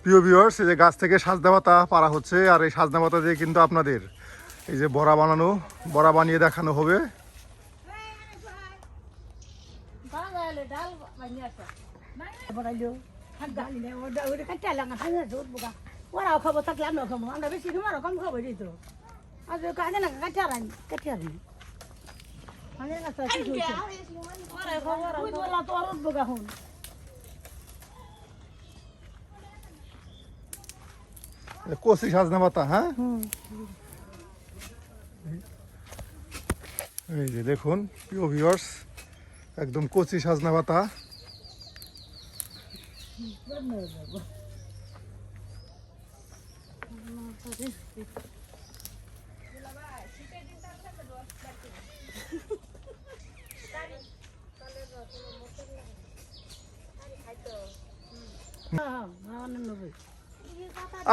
প্রিয় ভিউয়ার্স, এই যে গাছ থেকে সাজনা পাতা পাড়া হচ্ছে, আর এই সাজনা পাতা দিয়ে কিন্তু আপনাদের এই যে বড়া বানিয়ে দেখানো হবে। খবর থাকলে আমরা খাবো, আমরা বেশি খাবো কম খাবো দিত আজ কাজে না কাটে আর কাটে আর কচি সাজনা পাতা, হ্যাঁ এই যে দেখুন প্রিয় ভিউয়ার্স, একদম কচি সাজনা পাতা।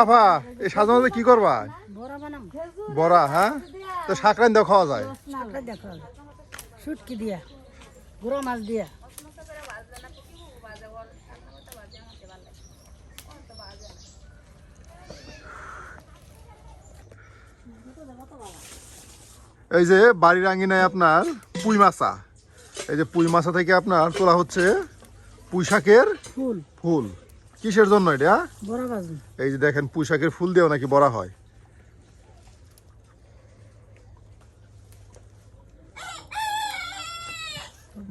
আফা, এই সাজনা পাতা কি করবা? বড়া, হ্যাঁ তো শাকরান দিয়ে খাওয়া যায়। শুটকি দিয়া গুঁড়ো মাছ দিয়া এই যে বাড়ির আঙ্গিনায় আপনার পুঁই মাছা, এই যে পুঁই মাছা থেকে আপনার তোলা হচ্ছে পুঁই শাকের ফুল। ফুল কিসের জন্য এটা? বড়া ভাজি। এই যে দেখেন পুঁই শাকের ফুল দিয়েও নাকি বড়া হয়।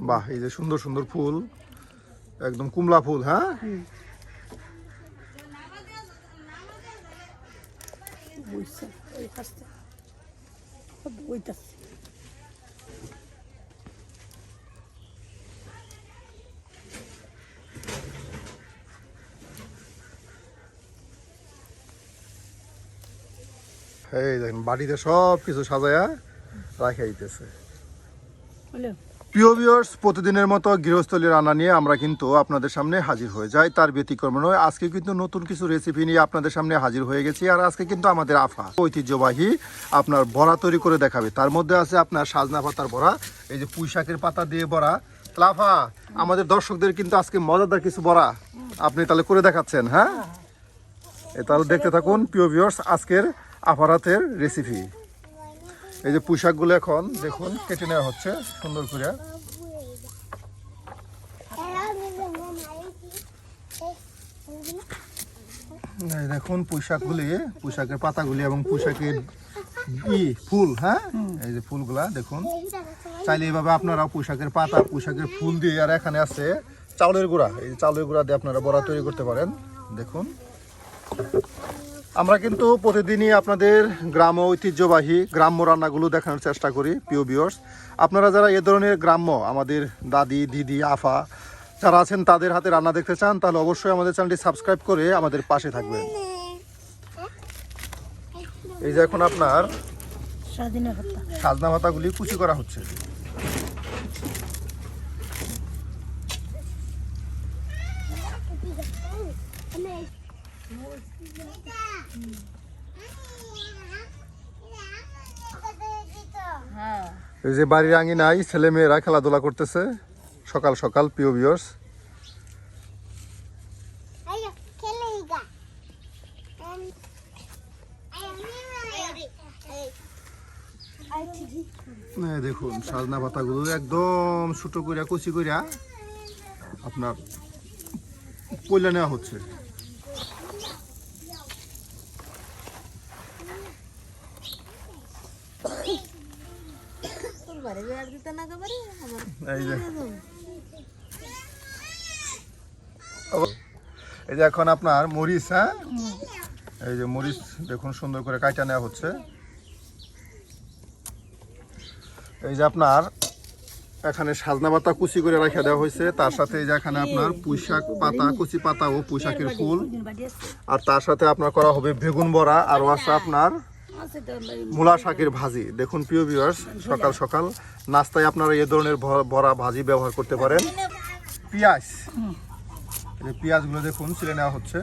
বাহ, এই যে সুন্দর সুন্দর ফুল, একদম কুমলা ফুল। হ্যাঁ এই দেখেন বাড়িতে সব কিছু সাজায়া রাখা দিতেছে। প্রিয় ভিউয়ার্স, প্রতিদিনের মতো গৃহস্থলী রান্না নিয়ে আমরা কিন্তু আপনাদের সামনে হাজির হয়ে যাই, তার ব্যতিক্রম নয়। আজকে কিন্তু নতুন কিছু রেসিপি নিয়ে আপনাদের সামনে হাজির হয়ে গেছি। আর আজকে কিন্তু আমাদের আফা ঐতিহ্যবাহী আপনার বড়া তৈরি করে দেখাবে। তার মধ্যে আছে আপনার সাজনা পাতার বড়া, এই যে পুঁই শাকের পাতা দিয়ে বড়া। আফা, আমাদের দর্শকদের কিন্তু আজকে মজাদার কিছু বড়া আপনি তাহলে করে দেখাচ্ছেন। হ্যাঁ তাহলে দেখতে থাকুন প্রিয় ভিউয়ার্স আজকের আফার হাতের রেসিপি। এই যে পুঁই শাকগুলো এখন দেখুন কেটে নেওয়া হচ্ছে সুন্দর করে। এই দেখুন পুঁই শাকের পাতাগুলি এবং পুঁই শাকের ফুল। হ্যাঁ এই যে ফুলগুলা দেখুন, চাইলে এইভাবে আপনারা পুঁই শাকের পাতা পুঁই শাকের ফুল দিয়ে, আর এখানে আছে চাউলের গুঁড়া, এই চাউলের গুঁড়া দিয়ে আপনারা বড়া তৈরি করতে পারেন। দেখুন আমরা কিন্তু প্রতিদিনই আপনাদের গ্রাম্য ঐতিহ্যবাহী গ্রাম্য রান্নাগুলো দেখানোর চেষ্টা করি। প্রিয় ভিউয়ার্স, আপনারা যারা এ ধরনের গ্রাম্য আমাদের দাদি দিদি আফা যারা আছেন তাদের হাতে রান্না দেখতে চান, তাহলে অবশ্যই আমাদের চ্যানেলটি সাবস্ক্রাইব করে আমাদের পাশে থাকবেন। এই যে এখন আপনার সাজনা পাতাগুলি কুচি করা হচ্ছে। এই যে বাড়ির আঙিনায় ছেলে মেয়েরা খেলাধুলা করতেছে সকাল সকাল। প্রিয় ভিউয়ার্স, দেখুন সাজনা পাতাগুলো একদম ছোট করে কুচি করে আপনার পয়লা নেওয়া হচ্ছে। এই যে এখন আপনার মরিচ, হ্যাঁ এই যে মরিচ দেখুন সুন্দর করে কাটা নেওয়া হচ্ছে। এই যে আপনার এখানে সাজনা পাতা কুচি করে রাখা দেওয়া হয়েছে, তার সাথে এই যে এখানে আপনার পুঁই শাক পাতা কুচি পাতা ও পুঁই শাকের ফুল, আর তার সাথে আপনার করা হবে বেগুন বড়া, আর আছে আপনার মূলা শাকের ভাজি। দেখুন প্রিয় ভিউয়ার্স, সকাল সকাল নাস্তায় আপনারা এই ধরনের বড়া ভাজি ব্যবহার করতে পারেন। পেঁয়াজগুলো দেখুন ছিলে নেওয়া হচ্ছে।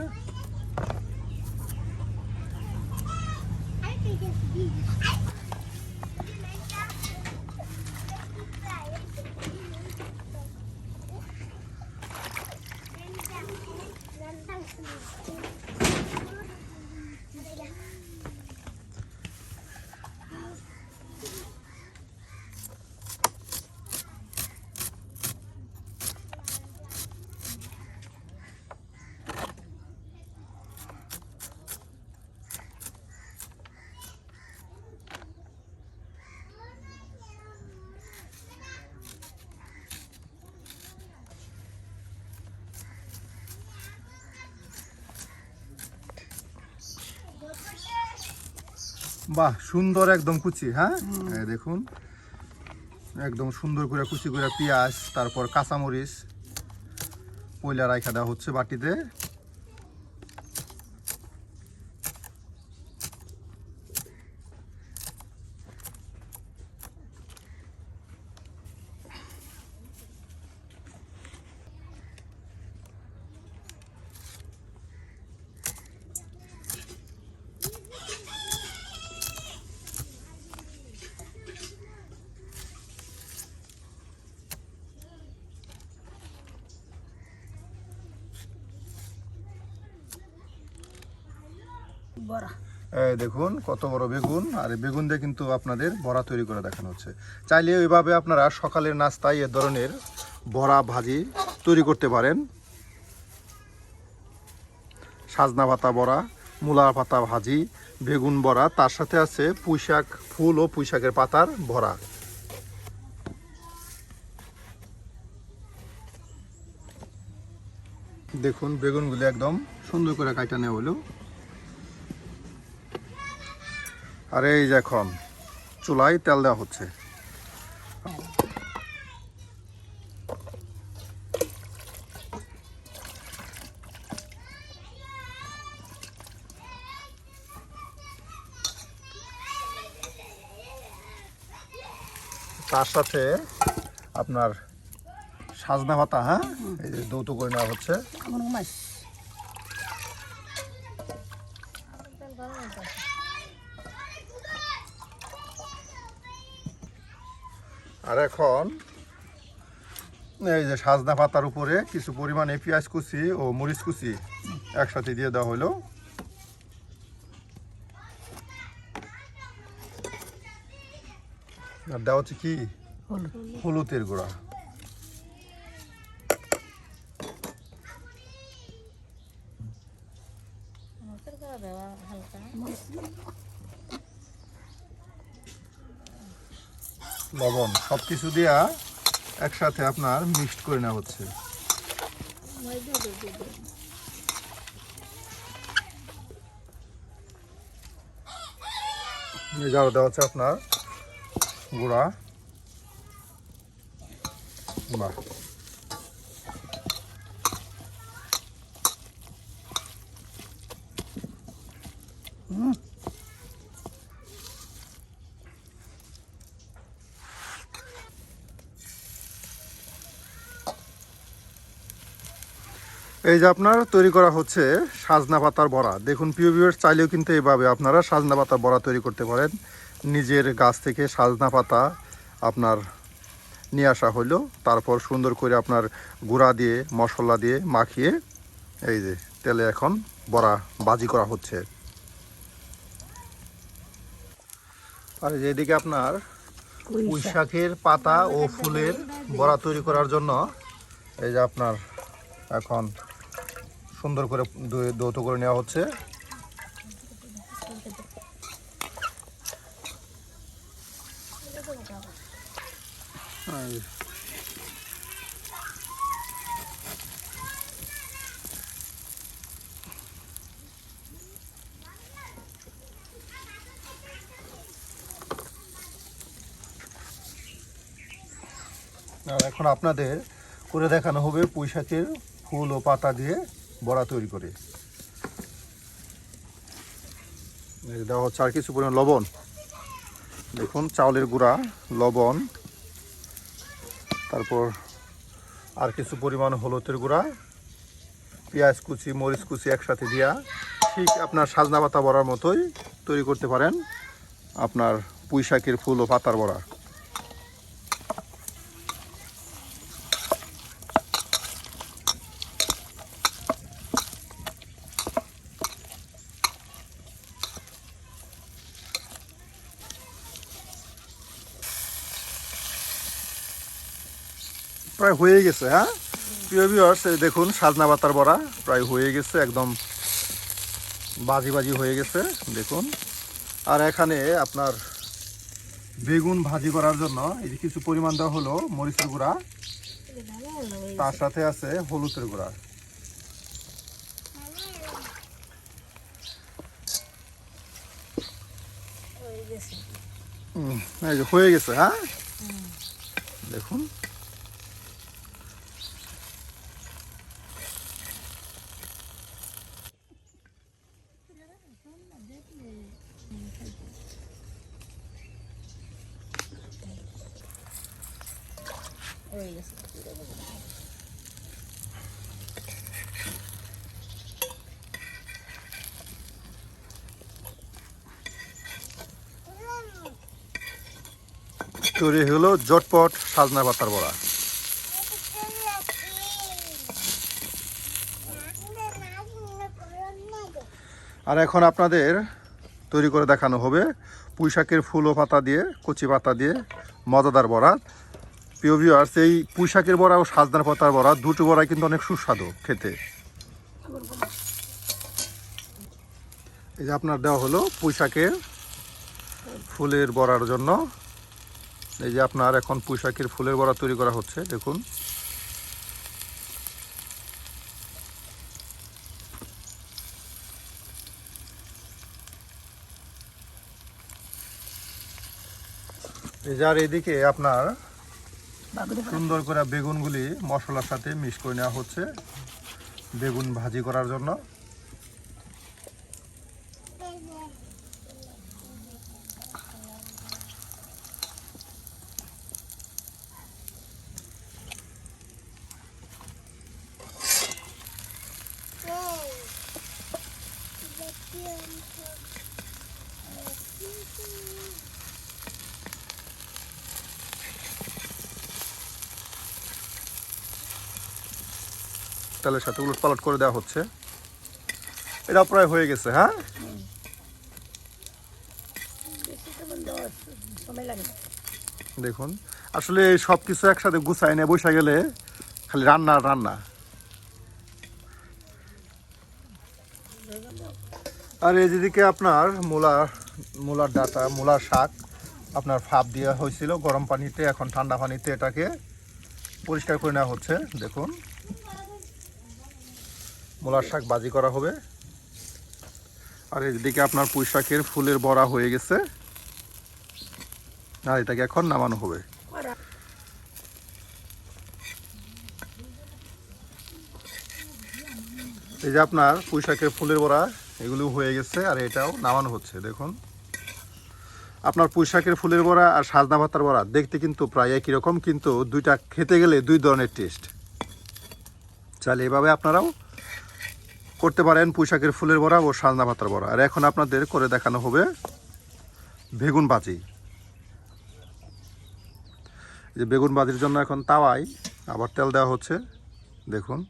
বাহ, সুন্দর একদম কুচি। হ্যাঁ, এই দেখুন একদম সুন্দর করে কুচি করে পেঁয়াজ, তারপর কাঁচামরিচ পয়লা রাইখা দেওয়া হচ্ছে বাটিতে। বড়া এই দেখুন কত বড় বেগুন, আর এই বেগুন দিয়ে কিন্তু আপনাদের বড়া তৈরি করে দেখানো হচ্ছে। চাইলে ওইভাবে আপনারা সকালের নাস্তায় এ ধরনের বড়া ভাজি তৈরি করতে পারেন। সাজনা পাতা বড়া, মূলা পাতা ভাজি, বেগুন বড়া, তার সাথে আছে পুঁইশাক ফুল ও পুঁইশাকের পাতার বড়া। দেখুন বেগুনগুলো একদম সুন্দর করে কাটা নেওয়া হলো। আর এই যে এখন চুলায় তেল দেওয়া হচ্ছে। তার সাথে আপনার সাজনা পাতা, হ্যাঁ, এই যে দৌত করে নেওয়া হচ্ছে। মাছ আর এখন এই যে সাজনা পাতার উপরে কিছু পরিমাণে পেঁয়াজ কুচি ও মরিচ কুচি একসাথে দিয়ে দেওয়া হলো। আর দেওয়া হচ্ছে কি হলুদের গুঁড়া। লবণ, সবকিছু দিয়া একসাথে আপনার মিক্সড করে নেওয়া হচ্ছে। যাও দেওয়া হচ্ছে আপনার গুঁড়া। বাহ, এই যে আপনার তৈরি করা হচ্ছে সাজনা পাতার বড়া। দেখুন প্রিয় ভিউয়ার্স, চাইলেও কিন্তু এইভাবে আপনারা সাজনা পাতার বড়া তৈরি করতে পারেন। নিজের গাছ থেকে সাজনা পাতা আপনার নিয়ে আসা হলো, তারপর সুন্দর করে আপনার গুঁড়া দিয়ে মশলা দিয়ে মাখিয়ে এই যে তেলে এখন বড়া ভাজি করা হচ্ছে। আর যেদিকে আপনার পুঁই শাকের পাতা ও ফুলের বড়া তৈরি করার জন্য এই যে আপনার এখন সুন্দর করে দৌত করে নেওয়া হচ্ছে। আর এখন আপনাদের করে দেখানো হবে পুঁই শাকের ফুল ও পাতা দিয়ে বড়া তৈরি করে। দেওয়া হচ্ছে আর কিছু পরিমাণ লবণ। দেখুন চাউলের গুঁড়া, লবণ, তারপর আর কিছু পরিমাণ হলুদের গুঁড়া, পেঁয়াজ কুচি, মরিচ কুচি একসাথে দিয়া ঠিক আপনার সাজনা পাতা বড়ার মতোই তৈরি করতে পারেন আপনার পুঁই শাকের ফুল ও পাতার বড়া। প্রায় হয়ে গেছে। হ্যাঁ প্রিয় ভিউয়ার্স, দেখুন সাজনা পাতার বড়া প্রায় হয়ে গেছে, একদম বাজি বাজি হয়ে গেছে দেখুন। আর এখানে আপনার বেগুন ভাজি করার জন্য এই যে কিছু পরিমাণ দেওয়া হলো মরিচের গুঁড়া, তার সাথে আছে হলুদের গুঁড়া। গেছে এই যে হয়ে গেছে। হ্যাঁ, দেখুন হয়ে গেছে। তৈরি হলো জটপট সাজনা পাতার বড়া। আর এখন আপনাদের তৈরি করে দেখানো হবে পুঁইশাকের ফুল ও পাতা দিয়ে, কচি পাতা দিয়ে মজাদার বড়া। প্রিয় ভিউয়ার্স, এই পুঁইশাকের বড়া ও সাজনার পাতার বড়া দুটো বড়াই কিন্তু অনেক সুস্বাদু খেতে। এই যে আপনার দেওয়া হলো পুঁইশাকের ফুলের বড়ার জন্য। এই যে আপনার এখন পুঁইশাকের ফুলের বড়া তৈরি করা হচ্ছে, দেখুন। এই যে আর এদিকে আপনার সুন্দর করে বেগুনগুলি মশলার সাথে মিক্স করে নেওয়া হচ্ছে বেগুন ভাজি করার জন্য। তেলের সাথে উলট পালট করে দেওয়া হচ্ছে। এটা প্রায় হয়ে গেছে। হ্যাঁ, দেখুন আসলে সব কিছু একসাথে গুছাই নিয়ে বসে গেলে খালি রান্না আর রান্না। আর এই যেদিকে আপনার মূলার ডাঁটা, মূলার শাক আপনার ভাপ দেওয়া হয়েছিল গরম পানিতে, এখন ঠান্ডা পানিতে এটাকে পরিষ্কার করে নেওয়া হচ্ছে। দেখুন, মূলার শাক ভাজি করা হবে। আর এদিকে আপনার পুঁইশাকের ফুলের বড়া হয়ে গেছে, আর এটাকে এখন নামানো হবে। এই যে আপনার পুঁইশাকের ফুলের বড়া এগুলো হয়ে গেছে, আর এটাও নামানো হচ্ছে। দেখুন, আপনার পুঁইশাকের ফুলের বড়া আর সাজনা পাতার বড়া দেখতে কিন্তু প্রায় একই রকম, কিন্তু দুইটা খেতে গেলে দুই ধরনের টেস্ট। চাইলে এভাবে আপনারাও করতে পারেন পুঁইশাকের ফুলের বড়া ও সাজনা পাতার বড়া। আর এখন আপনাদের করে দেখানো হবে বেগুন ভাজি। যে বেগুন ভাজির জন্য এখন তাওয়ায় আবার তেল দেওয়া হচ্ছে। দেখুন,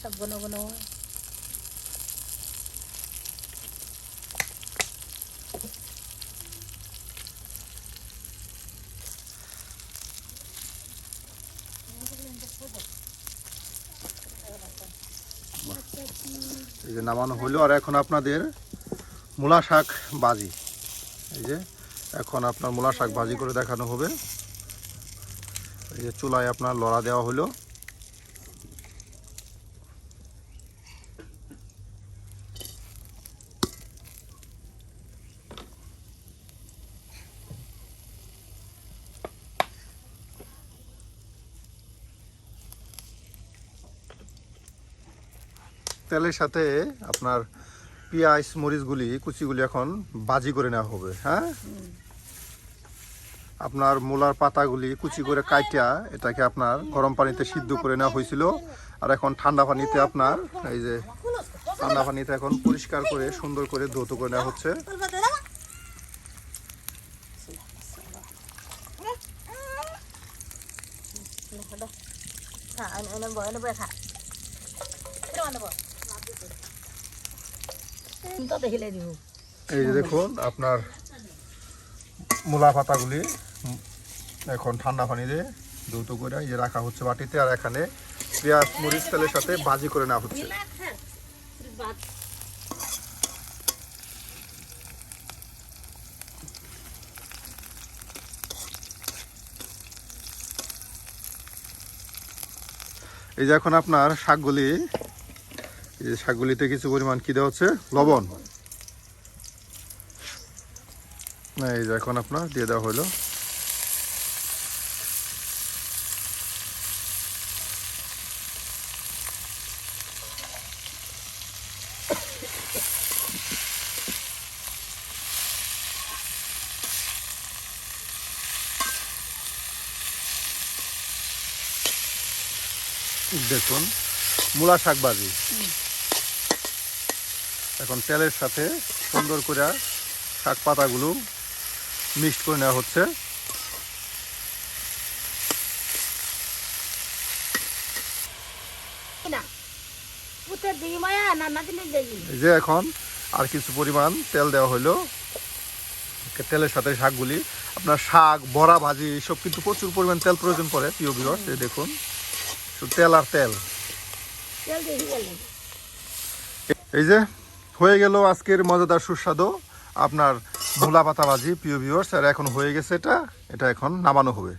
সব ঘন ঘন এই যে নামানো হলো। আর এখন আপনাদের মূলা শাক ভাজি, এই যে এখন আপনার মূলা শাক ভাজি করে দেখানো হবে। এই যে চুলায় আপনার লড়া দেওয়া হলো। তেলের সাথে আপনার পেঁয়াজ মরিচগুলি কুচিগুলি এখন ভাজি করে নেওয়া হবে। হ্যাঁ, আপনার মূলার পাতাগুলি কুচি করে কাটিয়া এটাকে আপনার গরম পানিতে সিদ্ধ করে নেওয়া হয়েছিল। আর এখন ঠান্ডা পানিতে আপনার এই যে ঠান্ডা পানিতে এখন পরিষ্কার করে সুন্দর করে ধৌত করে নেওয়া হচ্ছে। এই যে দেখুন আপনার মূলা পাতাগুলি এখন ঠান্ডা পানিতে ধৌত করে এই যে রাখা হচ্ছে বাটিতে। আর এখানে পেঁয়াজ মরিচ তেলের সাথে ভাজি করে নেওয়া হচ্ছে। এই যে এখন আপনার শাকগুলি, এই যে শাকগুলিতে কিছু পরিমাণ কি দেওয়া হচ্ছে, লবণ। এই যে এখন আপনার দিয়ে দেওয়া হলো। দেখুন মূলা শাক ভাজি এখন তেলের সাথে সুন্দর করে শাক পাতাগুলো মিক্সড করে নেওয়া হচ্ছে। এই যে এখন আর কিছু পরিমাণ তেল দেওয়া হলো। তেলের সাথে শাকগুলি আপনার শাক বড়া ভাজি এসব কিন্তু প্রচুর পরিমাণ তেল প্রয়োজন পড়ে প্রিয় ভিউয়ার্স। এই দেখুন তেল আর তেল। এই যে হয়ে গেল আজকের মজাদার সুস্বাদু আপনার মূলা পাতা ভাজি প্রিয় ভিউয়ার্স। আর এখন হয়ে গেছে এটা এখন নামানো হবে।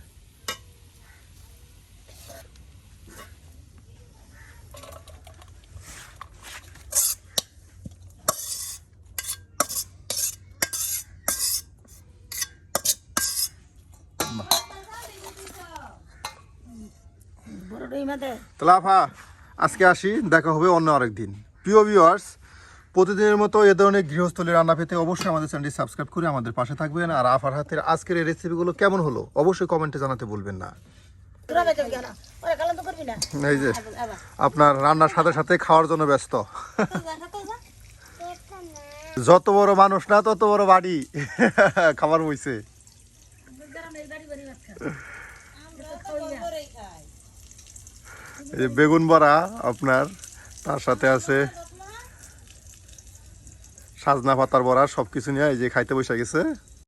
তাহলে আজকে আসি, দেখা হবে অন্য আরেক দিন। প্রিয় ভিউয়ার্স, প্রতিদিনের মতো এ ধরনের গৃহস্থলী রান্না পেতে অবশ্যই আমাদের চ্যানেলটি সাবস্ক্রাইব করে আমাদের পাশে থাকবেন। আর আফার হাতের আজকের এই রেসিপিগুলো কেমন হলো অবশ্যই কমেন্টে জানাতে ভুলবেন না। এই যে আপনার রান্নার সাথে সাথে খাওয়ার জন্য ব্যস্ত। যত বড় মানুষ না তত বড় বাড়ি খাবার বইছে। এই যে বেগুন বড়া আপনার, তার সাথে আছে সাজনা পাতার বড়া, সবকিছু নিয়ে এই যে খাইতে বসে গেছে।